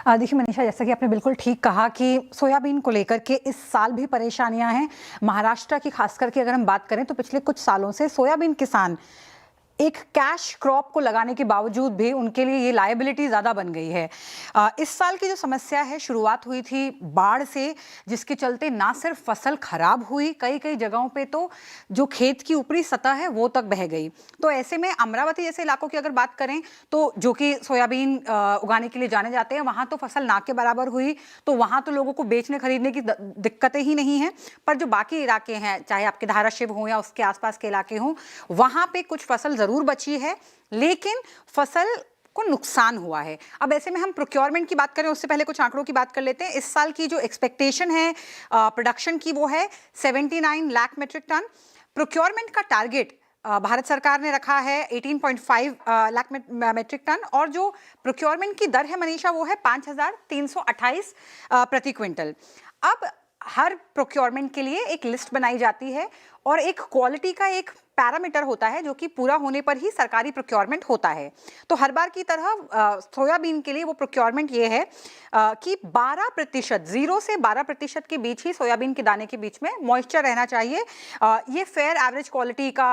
देखिए मनीषा, जैसा कि आपने बिल्कुल ठीक कहा कि सोयाबीन को लेकर के इस साल भी परेशानियां हैं। महाराष्ट्र की खास करके अगर हम बात करें तो पिछले कुछ सालों से सोयाबीन किसान एक कैश क्रॉप को लगाने के बावजूद भी उनके लिए ये लायबिलिटी ज़्यादा बन गई है। इस साल की जो समस्या है, शुरुआत हुई थी बाढ़ से, जिसके चलते ना सिर्फ फसल खराब हुई, कई कई जगहों पे तो जो खेत की ऊपरी सतह है वो तक बह गई। तो ऐसे में अमरावती जैसे इलाकों की अगर बात करें तो जो कि सोयाबीन उगाने के लिए जाने जाते हैं, वहाँ तो फसल ना के बराबर हुई। तो वहाँ तो लोगों को बेचने खरीदने की दिक्कतें ही नहीं हैं। पर जो बाकी इलाके हैं, चाहे आपके धाराशिव हो या उसके आसपास के इलाके हों, वहाँ पे कुछ फसल जरूर बची है, लेकिन फसल को नुकसान हुआ है। अब ऐसे में हम प्रोक्योरमेंट की बात करें उससे पहले कुछ आंकड़ों की बात कर लेते हैं। इस साल की जो एक्सपेक्टेशन है प्रोडक्शन की, वो है 79 लाख मेट्रिक टन। प्रोक्योरमेंट का टारगेट भारत सरकार ने रखा है 18.5 लाख मेट्रिक टन, और जो प्रोक्योरमेंट की दर है मनीषा, वो है 5,328 प्रति क्विंटल। अब हर प्रोक्योरमेंट के लिए एक लिस्ट बनाई जाती है और एक क्वालिटी का एक पैरामीटर होता है जो कि पूरा होने पर ही सरकारी प्रोक्योरमेंट होता है। तो हर बार की तरह सोयाबीन के लिए वो प्रोक्योरमेंट ये है कि 12%, 0 से 12% के बीच ही सोयाबीन के दाने के बीच में मॉइस्चर रहना चाहिए। ये फेयर एवरेज क्वालिटी का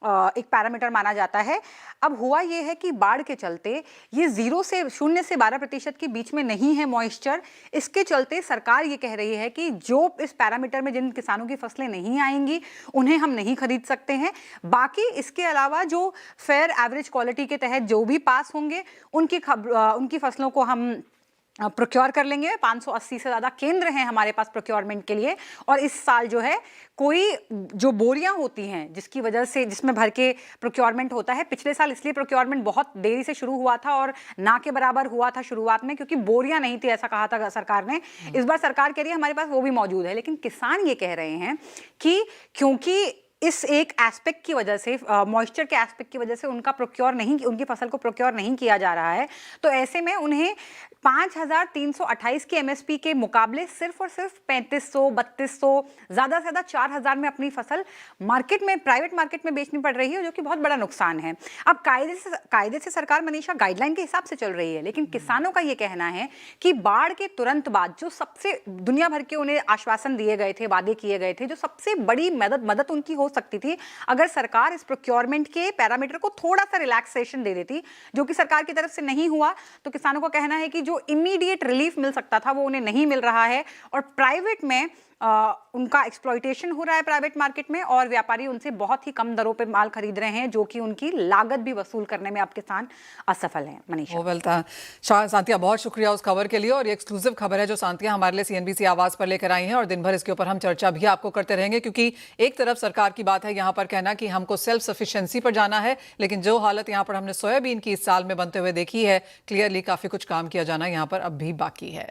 एक पैरामीटर माना जाता है। अब हुआ ये है कि बाढ़ के चलते ये 0 से 12% के बीच में नहीं है मॉइस्चर। इसके चलते सरकार ये कह रही है कि जो इस पैरामीटर में जिन किसानों की फसलें नहीं आएंगी उन्हें हम नहीं खरीद सकते हैं। बाकी इसके अलावा जो फेयर एवरेज क्वालिटी के तहत जो भी पास होंगे उनकी फसलों को हम प्रोक्योर कर लेंगे। 580 से ज़्यादा केंद्र हैं हमारे पास प्रोक्योरमेंट के लिए। और इस साल जो है कोई जो बोरियां होती हैं जिसकी वजह से, जिसमें भर के प्रोक्योरमेंट होता है, पिछले साल इसलिए प्रोक्योरमेंट बहुत देरी से शुरू हुआ था और ना के बराबर हुआ था शुरुआत में, क्योंकि बोरियां नहीं थी, ऐसा कहा था सरकार ने। इस बार सरकार कह रही है हमारे पास वो भी मौजूद है, लेकिन किसान ये कह रहे हैं कि क्योंकि इस एक एस्पेक्ट की वजह से, मॉइस्चर के एस्पेक्ट की वजह से उनकी फसल को प्रोक्योर नहीं किया जा रहा है, तो ऐसे में उन्हें 5,328 की एमएसपी के मुकाबले सिर्फ और सिर्फ 3,500, 3,200, ज़्यादा से ज़्यादा 4,000 में अपनी फसल मार्केट में, प्राइवेट मार्केट में बेचनी पड़ रही है, जो कि बहुत बड़ा नुकसान है। अब कायदे से सरकार मनीषा गाइडलाइन के हिसाब से चल रही है, लेकिन किसानों का ये कहना है कि बाढ़ के तुरंत बाद जो सबसे दुनिया भर के उन्हें आश्वासन दिए गए थे, वादे किए गए थे, जो सबसे बड़ी मदद उनकी हो सकती थी अगर सरकार इस प्रोक्योरमेंट के पैरामीटर को थोड़ा सा रिलैक्सेशन दे देती, जो कि सरकार की तरफ से नहीं हुआ। तो किसानों का कहना है कि जो इमीडिएट रिलीफ मिल सकता था वो उन्हें नहीं मिल रहा है, और प्राइवेट में उनका एक्सप्लॉइटेशन हो रहा है प्राइवेट मार्केट में, और व्यापारी उनसे बहुत ही कम दरों पे माल खरीद रहे हैं, जो कि उनकी लागत भी वसूल करने में अब किसान असफल हैं। मनीषा, सांतिया, बहुत शुक्रिया उस खबर के लिए। और ये एक्सक्लूसिव खबर है जो सांतिया हमारे लिए सीएनबीसी आवाज पर लेकर आई हैं, और दिन भर इसके ऊपर हम चर्चा भी आपको करते रहेंगे, क्योंकि एक तरफ सरकार की बात है यहाँ पर कहना कि हमको सेल्फ सफिशिएंसी पर जाना है, लेकिन जो हालत यहाँ पर हमने सोयाबीन की इस साल में बनते हुए देखी है, क्लियरली काफी कुछ काम किया जाना यहाँ पर अब भी बाकी है।